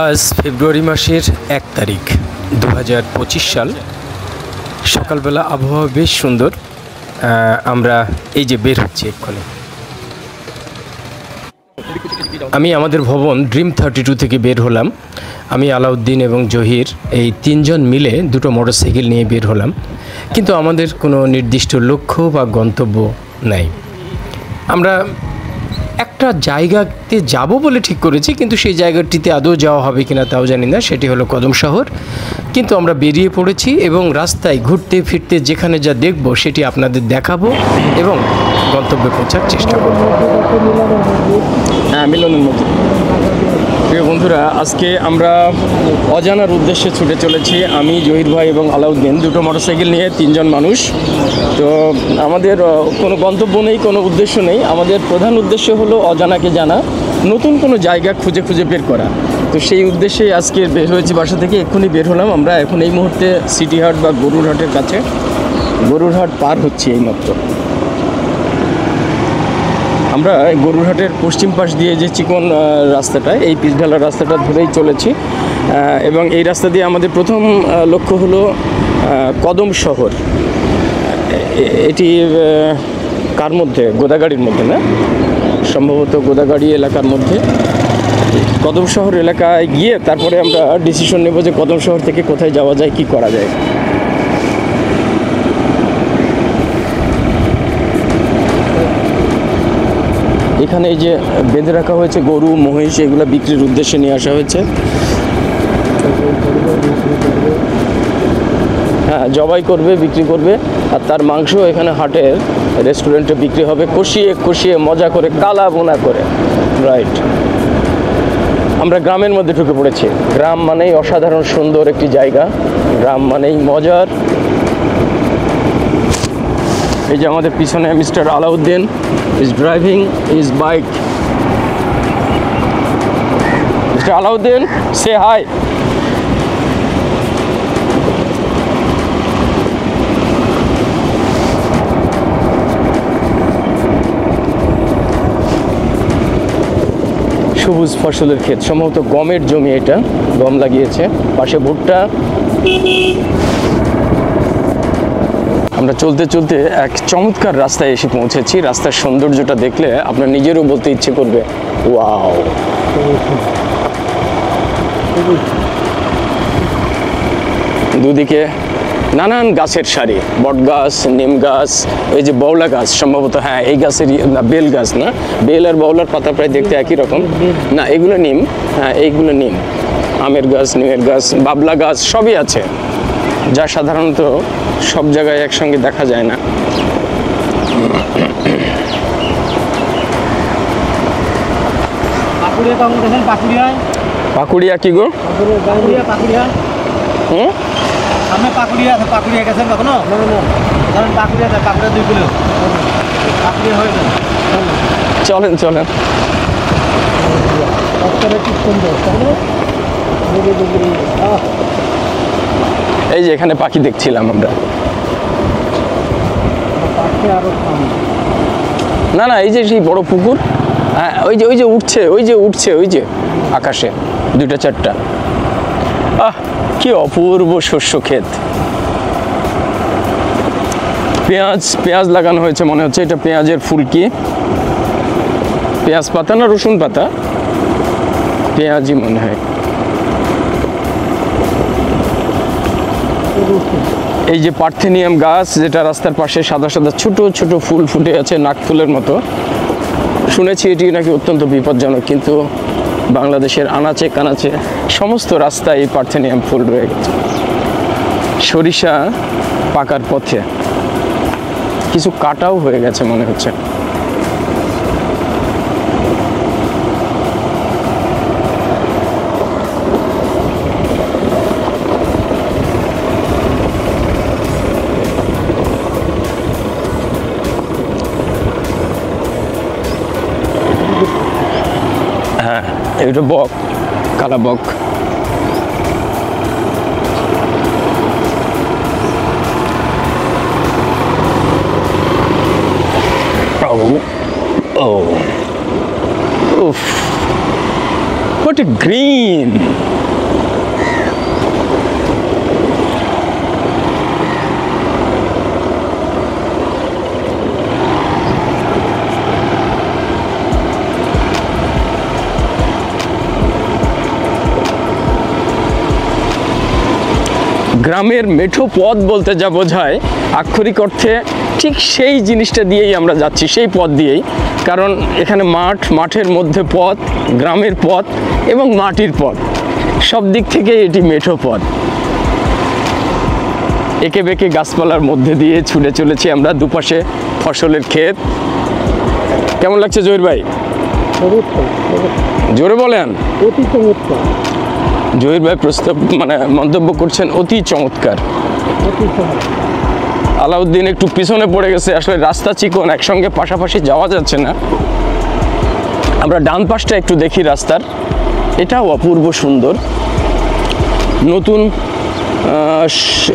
আজ ফেব্রুয়ারি মাসের 1 তারিখ 2025 সাল। সকালবেলা আবহাওয়া বেশ সুন্দর। আমরা এই যে বের হচ্ছি এক্ষুনি। আমি আমাদের ভবন ড্রিম 32 থেকে বের হলাম। আমি আলাউদ্দিন এবং জহির এই তিনজন মিলে দুটো মোটরসাইকেল নিয়ে বের হলাম, কিন্তু আমাদের কোনো নির্দিষ্ট লক্ষ্য বা গন্তব্য নাই। আমরা একটা জায়গাতে যাব বলে ঠিক করেছি, কিন্তু সেই জায়গাটিতে আদৌ যাওয়া হবে কিনা তাও জানি না। সেটি হলো কদম শহর। কিন্তু আমরা বেরিয়ে পড়েছি এবং রাস্তায় ঘুরতে ফিরতে যেখানে যা দেখব সেটি আপনাদের দেখাবো এবং গন্তব্যে পৌঁছার চেষ্টা করব। হ্যাঁ, মিলনের মতো। প্রিয় বন্ধুরা, আজকে আমরা অজানার উদ্দেশ্যে ছুটে চলেছি। আমি, জহির ভাই এবং আলাউদ্দিন, দুটো মোটরসাইকেল নিয়ে তিনজন মানুষ। তো আমাদের কোনো গন্তব্য নেই, কোনো উদ্দেশ্য নেই। আমাদের প্রধান উদ্দেশ্য হলো অজানাকে জানা, নতুন কোনো জায়গা খুঁজে খুঁজে বের করা। তো সেই উদ্দেশ্যেই আজকে বের হয়েছি বাসা থেকে। এক্ষুনি বের হলাম আমরা। এখন এই মুহূর্তে সিটি হাট বা গরুর হাটের কাছে, গরুর হাট পার হচ্ছি এইমাত্র। আমরা গরুর হাটের পশ্চিম পাশ দিয়ে যে চিকন রাস্তাটা, এই পিচঢালা রাস্তাটা ধরেই চলেছি এবং এই রাস্তা দিয়ে আমাদের প্রথম লক্ষ্য হলো কদম শহর। এটি কার মধ্যে? গোদাগাড়ির মধ্যে না, সম্ভবত গোদাগাড়ি এলাকার মধ্যে। কদম শহর এলাকায় গিয়ে তারপরে আমরা ডিসিশন নেব যে কদম শহর থেকে কোথায় যাওয়া যায়, কি করা যায়। এখানে এই যে বেঁধে রাখা হয়েছে গরু, মহিষ, এগুলো বিক্রির উদ্দেশ্যে নিয়ে আসা হয়েছে। হ্যাঁ, জবাই করবে, বিক্রি করবে, আর তার মাংস এখানে হাটের রেস্টুরেন্টে বিক্রি হবে, কষিয়ে কষিয়ে মজা করে, কালা বোনা করে। রাইট। আমরা গ্রামের মধ্যে ঢুকে পড়েছি। গ্রাম মানেই অসাধারণ সুন্দর একটি জায়গা, গ্রাম মানেই মজার। এই যে আমাদের পিছনে mister Alauddin is driving his bike. Mister Alauddin, say hi. সবুজ ফসলের ক্ষেত, সম্ভবত গমের জমি। এটা গম লাগিয়েছে, পাশে ভুট্টা। আমরা চলতে চলতে এক চমৎকার রাস্তায় এসে পৌঁছেছি। রাস্তার সৌন্দর্যটা দেখলে আপনার নিজেরও বলতে ইচ্ছে করবে, ওয়াও। দুদিকে নানান গাছের সারি, বট গাছ, নিম গাছ, এই যে বউলা গাছ, সম্ভবত, হ্যাঁ এই গাছের না, বেল গাছ না, বেল আর বউলার পাতা প্রায় দেখতে একই রকম। না, এগুলো নিম। হ্যাঁ, এইগুলো নিম। আমের গাছ, নিমের গাছ, বাবলা গাছ সবই আছে, যা সাধারণত সব জায়গায় একসঙ্গে দেখা যায় না। পাকুড়িয়া কি গো? চলেন চলেন। এই যে এখানে পাখি দেখছিলাম আমরা। না না, এই যে সেই বড় পুকুর। হ্যাঁ, ওই যে উঠছে, ওই যে আকাশে দুইটা চারটা। আহ, কি অপূর্ব শস্য ক্ষেত। পেঁয়াজ লাগানো হয়েছে মনে হচ্ছে। এটা পেঁয়াজের ফুলকি, পেঁয়াজ পাতা না রসুন পাতা, পেঁয়াজই মনে হয়। এই যে পার্থেনিয়াম গাছ, যেটা রাস্তার পাশে সাদা সাদা ছোট ছোট ফুল ফুটে আছে, নাক ফুলের মতো। শুনেছি এটি নাকি অত্যন্ত বিপজ্জনক, কিন্তু বাংলাদেশের আনাচে কানাচে সমস্ত রাস্তায় এই পার্থেনিয়াম ফুল রয়ে গেছে। সরিষা পাকার পথে, কিছু কাটাও হয়ে গেছে মনে হচ্ছে। হ্যাঁ, এটা বক, কালা বক। ও উফ, What a green! গ্রামের মেঠো পথ বলতে যা বোঝায় আক্ষরিক অর্থে ঠিক সেই জিনিসটা দিয়েই আমরা যাচ্ছি, সেই পথ দিয়েই। কারণ এখানে মাঠের মধ্যে পথ, গ্রামের পথ এবং মাটির পথ, সব দিক থেকে এটি মেঠো পথ। একে বেঁকে গাছপালার মধ্যে দিয়ে ছুটে চলেছি আমরা, দুপাশে ফসলের ক্ষেত। কেমন লাগছে জহির ভাই? জোরে বলেন। জহির ভাই মন্তব্য করছেন অতি চমৎকার। আলাউদ্দিন একটু পিছনে পড়ে গেছে, আসলে রাস্তা চিকন, একসঙ্গে পাশাপাশি যাওয়া যাচ্ছে না। আমরা ডান পাশটা একটু দেখি রাস্তার, এটাও অপূর্ব সুন্দর। নতুন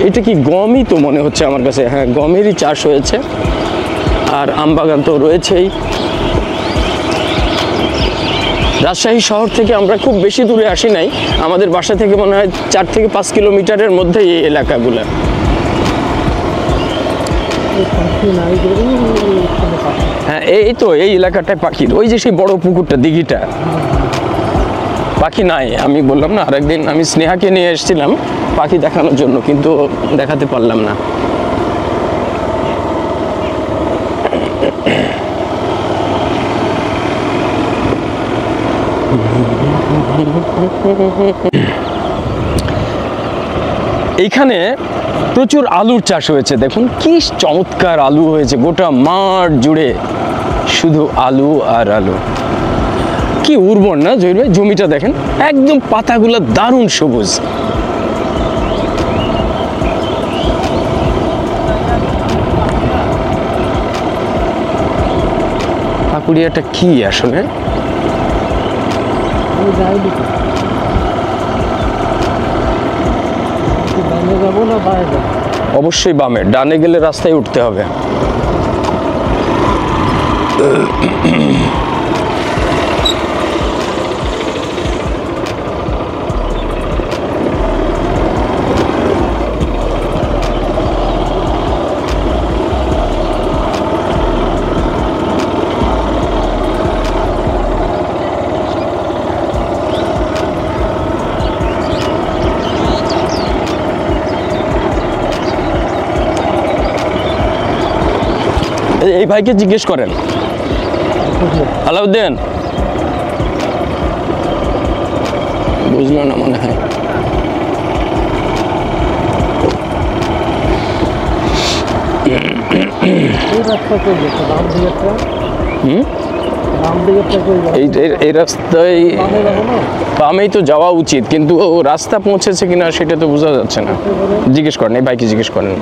এটা কি গমই তো মনে হচ্ছে আমার কাছে, হ্যাঁ গমেরই চাষ হয়েছে, আর আমবাগান তো রয়েছেই। রাজশাহী শহর থেকে আমরা খুব বেশি দূরে আসি নাই, আমাদের বাসা থেকে মনে হয় 4 থেকে 5 কিলোমিটারের মধ্যে এই এলাকাগুলো। হ্যাঁ এই তো এই এলাকাটায় পাখির, ওই যে সেই বড় পুকুরটা, দিঘিটা, পাখি নাই। আমি বললাম না, আরেকদিন আমি স্নেহাকে নিয়ে এসেছিলাম পাখি দেখানোর জন্য, কিন্তু দেখাতে পারলাম না। এইখানে প্রচুর আলুর চাষ হয়েছে, দেখুন কি চমৎকার আলু হয়েছে, গোটা মাঠ জুড়ে শুধু আলু আর আলু। কি উর্বর না জহির ভাই, জমিটা দেখেন একদম, পাতাগুলো দারুণ সবুজ। পাকুড়িয়াটা কি আসলে? অবশ্যই বামে, ডানে গেলে রাস্তায় উঠতে হবে। এই ভাইকে জিজ্ঞেস করেন, আলাউদ্দিন বুঝলো না মনে হয়। এই রাস্তায় বামেই তো যাওয়া উচিত, কিন্তু রাস্তা পৌঁছেছে কিনা সেটা তো বোঝা যাচ্ছে না। জিজ্ঞেস করেন, এই ভাইকে জিজ্ঞেস করেন।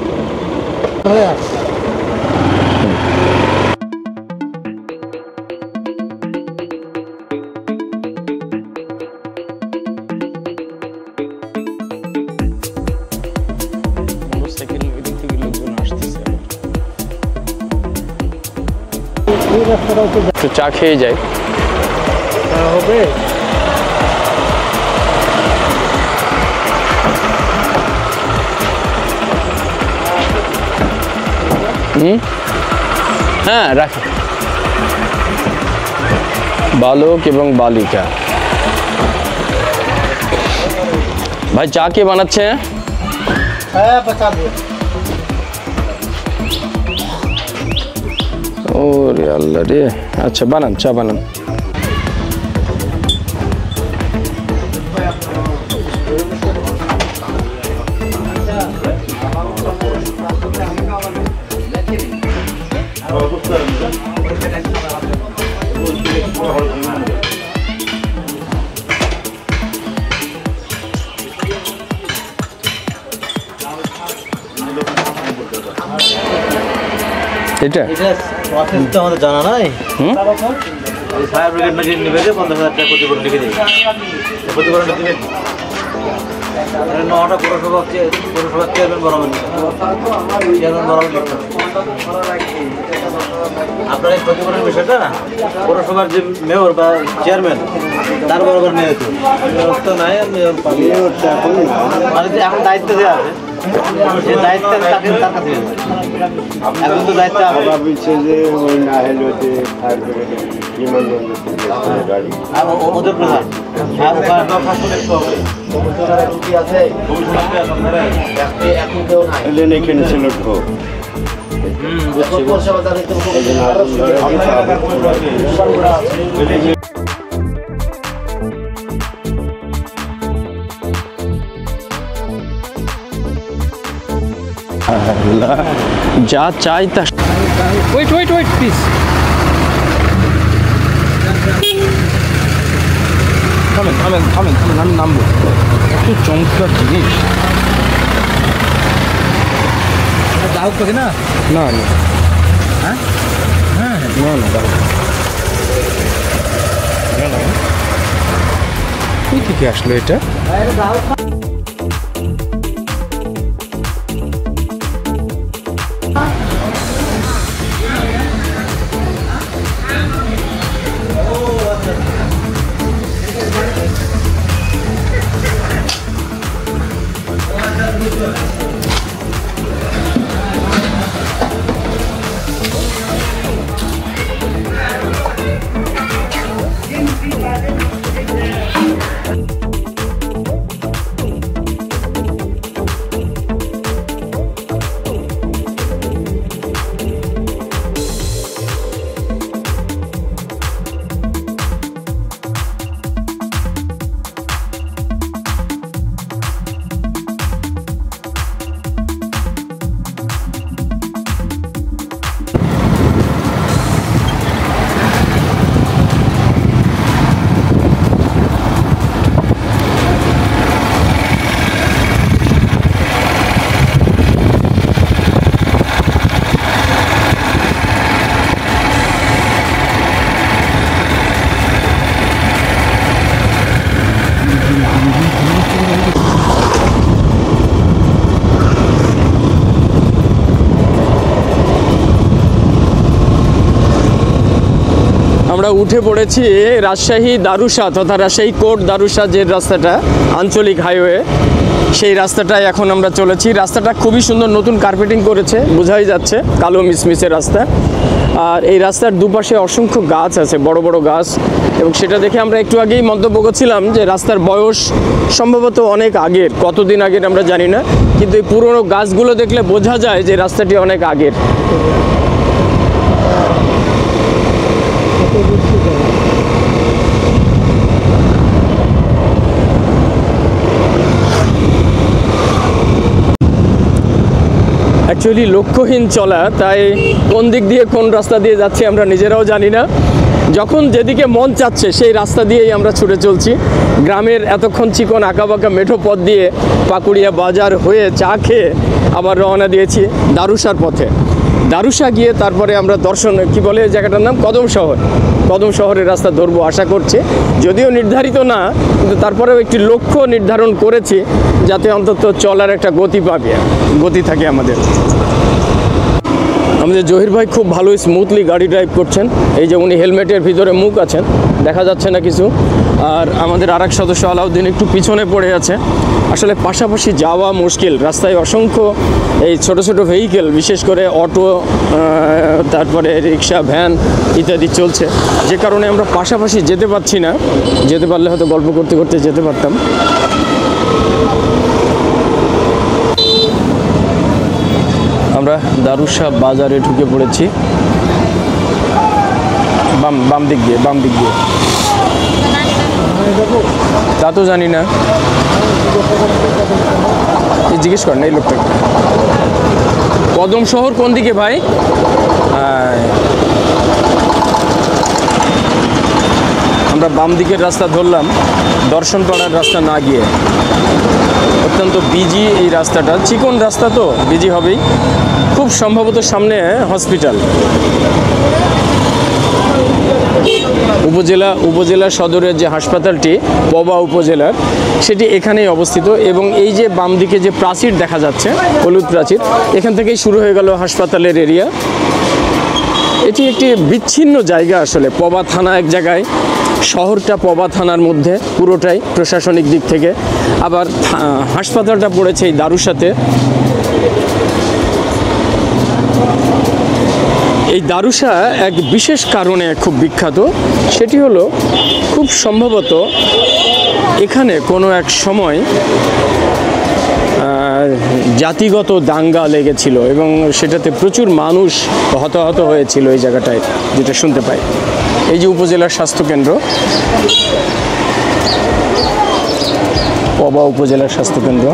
একটু চা খেয়ে যাই। হবে হ্যাঁ রাখি। বালক এবং বালিকা। ভাই চা কে বানাচ্ছে? ওরে আল্লাহ রে, আচ্ছা বানান, চা বানান। এটা তো আমাদের জানা নাই। ফায়ার ব্রিগেড নাকি নিবে যে 50,000 টাকা ক্ষতিপূরণ লিখে দেবে। ক্ষতিপূরণটা দিবেন 9টা পৌরসভা চেয়ারম্যান বরাবর লিখতে হবে। আপনার এই ক্ষতিপূরণের বিষয়টা পৌরসভার যে মেয়র বা চেয়ারম্যান তার বরাবর নিয়ে যেত মেয়র তো নাই, আর মেয়র মানে যে এখন দায়িত্ব দেওয়া আছে সে দায়িত্ব তাকে তার কাছে এখন তো দায়িত্ব আর ওদের প্রধান এখানে ছিল ঢোক যা চাই তা ওয়েট প্লিজ থামেন আমি নামবো। এত চমৎকার জিনিস। দাও তোকে না না না হ্যাঁ না না দাও কই থেকে আসলো এটা? আমরা উঠে পড়েছি রাজশাহী দারুসা তথা রাজশাহী কোর্ট দারুসা যে রাস্তাটা আঞ্চলিক হাইওয়ে, সেই রাস্তাটায় এখন আমরা চলেছি। রাস্তাটা খুবই সুন্দর, নতুন কার্পেটিং করেছে, বোঝাই যাচ্ছে কালো মিসমিসের রাস্তা। আর এই রাস্তার দুপাশে অসংখ্য গাছ আছে, বড় বড় গাছ, এবং সেটা দেখে আমরা একটু আগেই মন্তব্য করছিলাম যে রাস্তার বয়স সম্ভবত অনেক আগের, কতদিন আগের আমরা জানি না, কিন্তু এই পুরনো গাছগুলো দেখলে বোঝা যায় যে রাস্তাটি অনেক আগের। অ্যাকচুয়ালি লক্ষ্যহীন চলা, তাই কোন দিক দিয়ে কোন রাস্তা দিয়ে যাচ্ছি আমরা নিজেরাও জানি না। যখন যেদিকে মন চাচ্ছে সেই রাস্তা দিয়েই আমরা ছুটে চলছি। গ্রামের এতক্ষণ চিকন আঁকাবাঁকা মেঠো পথ দিয়ে পাকুড়িয়া বাজার হয়ে চা খেয়ে আবার রওনা দিয়েছি দারুসার পথে। দারুসা গিয়ে তারপরে আমরা দর্শন, কি বলে জায়গাটার নাম, কদম শহর। কদম শহরের রাস্তা ধরবো আশা করছি, যদিও নির্ধারিত না, কিন্তু তারপরেও একটি লক্ষ্য নির্ধারণ করেছি যাতে অন্তত চলার একটা গতি থাকে আমাদের। আমাদের জহির ভাই খুব ভালো স্মুথলি গাড়ি ড্রাইভ করছেন। এই যে উনি হেলমেটের ভিতরে মুখ আছেন, দেখা যাচ্ছে না কিছু। আর আমাদের আরেক সদস্য আলাউদ্দিন একটু পিছনে পড়ে আছে। আসলে পাশাপাশি যাওয়া মুশকিল, রাস্তায় অসংখ্য এই ছোট ছোট ভেহিকেল, বিশেষ করে অটো, তারপরে রিক্সা, ভ্যান ইত্যাদি চলছে, যে কারণে আমরা পাশাপাশি যেতে পারছি না। যেতে পারলে হয়তো গল্প করতে করতে যেতে পারতাম। আমরা দারুসা বাজারে ঢুকে পড়েছি, বাম দিক দিয়ে তা তো জানি না, জিজ্ঞেস করেন এই লোকটাকে। কদম শহর কোন দিকে ভাই? আমরা বাম দিকের রাস্তা ধরলাম, দর্শনপাড়ার রাস্তা না গিয়ে। অত্যন্ত বিজি এই রাস্তাটা, চিকন রাস্তা তো বিজি হবেই। খুব সম্ভবত সামনে হসপিটাল। উপজেলা সদরের যে হাসপাতালটি পবা উপজেলার, সেটি এখানেই অবস্থিত। এবং এই যে বাম দিকে যে প্রাচীর দেখা যাচ্ছে, হলুদ প্রাচীর, এখান থেকেই শুরু হয়ে গেল হাসপাতালের এরিয়া। এটি একটি বিচ্ছিন্ন জায়গা আসলে, পবা থানা এক জায়গায়, শহরটা পবা থানার মধ্যে পুরোটাই প্রশাসনিক দিক থেকে, আবার হাসপাতালটা পড়েছে এই দারুসাতে। এই দারুসা এক বিশেষ কারণে খুব বিখ্যাত, সেটি হলো খুব সম্ভবত এখানে কোনো এক সময় জাতিগত দাঙ্গা লেগেছিল এবং সেটাতে প্রচুর মানুষ হতাহত হয়েছিল এই জায়গাটায়, যেটা শুনতে পাই। এই যে উপজেলার স্বাস্থ্যকেন্দ্র, পবা উপজেলার স্বাস্থ্যকেন্দ্র।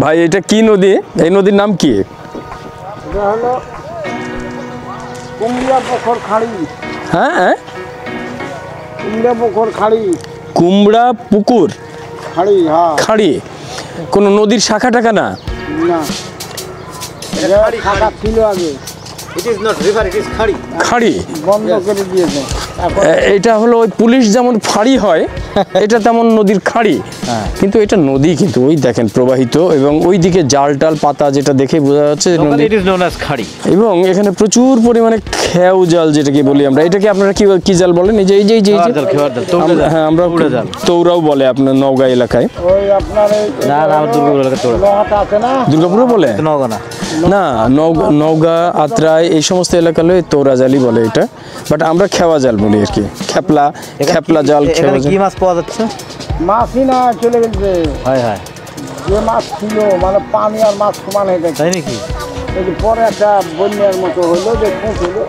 ভাই এটা কি নদী? এই নদীর নাম কি? হ্যাঁ, কুমড়া পুকুর খাড়ি, কোন নদীর শাখা টাকা না? খাড়ি এটা হলো ওই পুলিশ যেমন ফাঁড়ি হয়, এটা তেমন নদীর খাড়ি, কিন্তু এটা নদী, কিন্তু ওই দেখেন প্রবাহিত, এবং ওই দিকে জাল টাল পাতা যেটা দেখে বোঝা যাচ্ছে খাড়ি। এবং এখানে প্রচুর পরিমাণে খেউ জাল যেটাকে বলি আমরা, এটাকে আপনারা কি জাল বলেন? এই যে হ্যাঁ, আমরা তৌরাও বলে আপনার নওগাঁ এলাকায়। দুর্গাপুরে বলে না, নওগাঁ আত্রাই এই সমস্ত এলাকা হলে তৌরা জালই বলে এটা, বাট আমরা খেওয়া জাল বলি আর কি। খেপলা জাল। কি মাছ পাওয়া যাচ্ছে? মাছই না, চলে গেছে। যে মাছ ছিল মানে পানি আর মাছ সমান হয়ে গেছে, তাই নাকি? পরে একটা বন্যার মতো হইলো, যে খুঁজ হলো,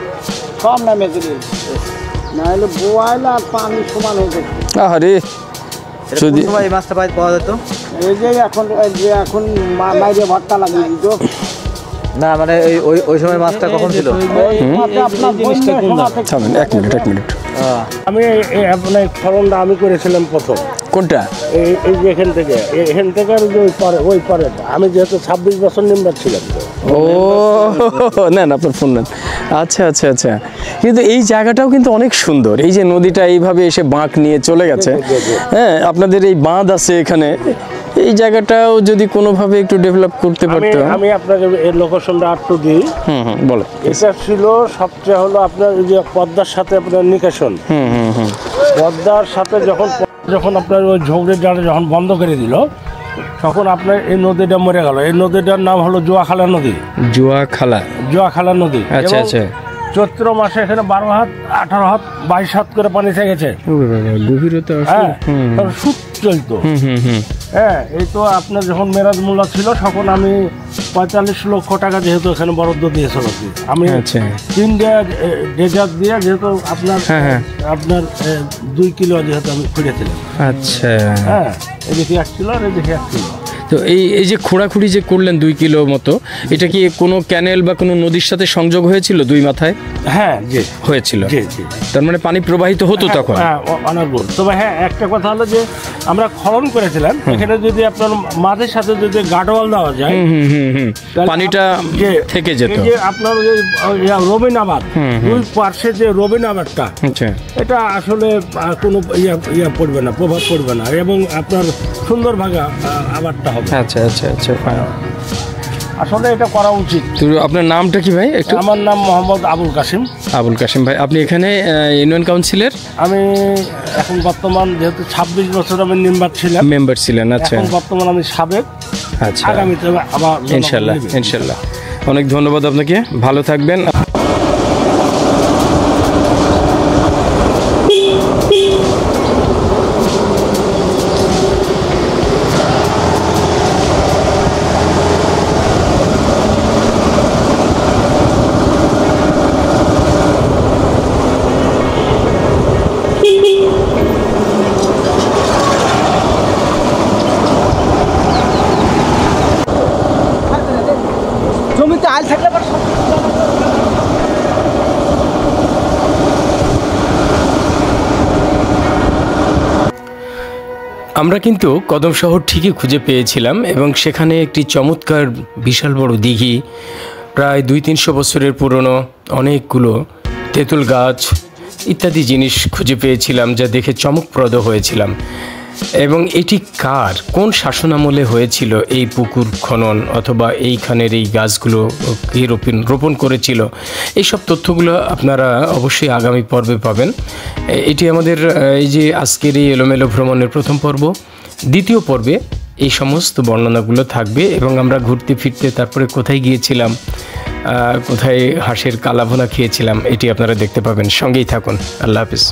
সব নামে চলে না হলে বোয়াইল আর পানি সমান হয়ে গেছে। আরে যদি এই মাছটা পাওয়া যেত, এই যে এখন মাইরে ভর্তা লাগিয়ে দিত না, মানে ওই সময় মাছটা কখন ছিল? এক মিনিট। আমি আপনার ফলনটা আমি করেছিলাম প্রথম। কোনটা? এই যে এখান থেকে ওই পরে আমি যেহেতু 26 বছর মেম্বার ছিলাম। ও না, আপনার ফোন নেন। আচ্ছা, কিন্তু এই জায়গাটাও কিন্তু অনেক সুন্দর। এই যে নদীটা এইভাবে এসে বাঁক নিয়ে চলে গেছে, হ্যাঁ, আপনাদের এই বাঁধ আছে এখানে, এই জায়গাটাও যদি কোনোভাবে একটু ডেভেলপ করতে পারতো। আমি আপনাকে এই লোকেশনটা একটু দিই। বলো। এটা ছিল সবচেয়ে হলো আপনার ওই যে পদ্মার সাথে আপনার নিকাশন। পদ্মার সাথে যখন আপনার ওই ঝোগড়ের জালে যখন বন্ধ করে দিল, তখন আপনার এই নদীটা মরে গেল। এই নদীটার নাম হলো জুয়াখালা নদী। জুয়াখালা নদী। আচ্ছা। চৈত্র মাসে এখানে 12 হাত, 18 হাত, 22 হাত করে পানি গেছে। সুদ চলতো। হ্যাঁ, এই তো আপনার যখন মেরাজ মোল্লা ছিল, তখন আমি 45 লক্ষ টাকা যেহেতু এখানে বরাদ্দ দিয়েছিল, আমি 3টা ডেজার দিয়ে, যেহেতু আপনার 2 কিলো যেহেতু আমি খুঁড়েছিলাম। আচ্ছা, হ্যাঁ, এদিকে 1 কিলো আর এদিকে 1 কিলো। তো এই যে খোঁড়াখুড়ি যে করলেন 2 কিলো মতো, এটা কি কোনো ক্যানেল বা কোনো নদীর সাথে সংযোগ হয়েছিল দুই মাথায়? হ্যাঁ, জি হয়েছিল। জি। তার মানে পানি প্রবাহিত হতো তখন? হ্যাঁ, অনর্গল। তবে হ্যাঁ, একটা কথা হলো যে আমরা খনন করেছিলাম, এখানে যদি আপনার মাঝের সাথে যদি গাডওয়াল দেওয়া যায়, পানিটা থেকে যেত। যে আপনার রবিনাবাদ, দুই পার্শ্বে যে রবিনাবাদটা, এটা আসলে কোনো পড়বে না, প্রভাব পড়বে না, এবং আপনার সুন্দর ভাগা আবারটা হবে। আচ্ছা। আসলে এটা করা উচিত। তো আপনার নামটা কি ভাই একটু? আমার নাম মোহাম্মদ আবুল কাসিম। আবুল কাসিম ভাই, আপনি এখানে ইউনিয়ন কাউন্সিলের আমি এখন বর্তমান যেহেতু 26 বছর আমি মেম্বার ছিলাম, মেম্বার ছিলেন। আচ্ছা এখন বর্তমান আমি সাবেক। আচ্ছা, আগামীতে আবার ইনশাল্লাহ ইনশাল্লাহ। অনেক ধন্যবাদ আপনাকে, ভালো থাকবেন। জমিতে আইল থাকলে আমরা কিন্তু কদম শহর ঠিকই খুঁজে পেয়েছিলাম এবং সেখানে একটি চমৎকার বিশাল বড় দিঘি, প্রায় 200-300 বছরের পুরনো অনেকগুলো তেঁতুল গাছ ইত্যাদি জিনিস খুঁজে পেয়েছিলাম, যা দেখে চমকপ্রদ হয়েছিলাম। এবং এটি কার, কোন শাসনামলে হয়েছিল এই পুকুর খনন, অথবা এইখানের এই গাছগুলো কে রোপণ করেছিল, এইসব তথ্যগুলো আপনারা অবশ্যই আগামী পর্বে পাবেন। এটি আমাদের এই যে আজকের এই এলোমেলো ভ্রমণের প্রথম পর্ব। দ্বিতীয় পর্বে এই সমস্ত বর্ণনাগুলো থাকবে এবং আমরা ঘুরতে ফিরতে তারপরে কোথায় গিয়েছিলাম, কোথায় হাঁসের কালাভুনা খেয়েছিলাম, এটি আপনারা দেখতে পাবেন। সঙ্গেই থাকুন। আল্লাহ হাফিজ।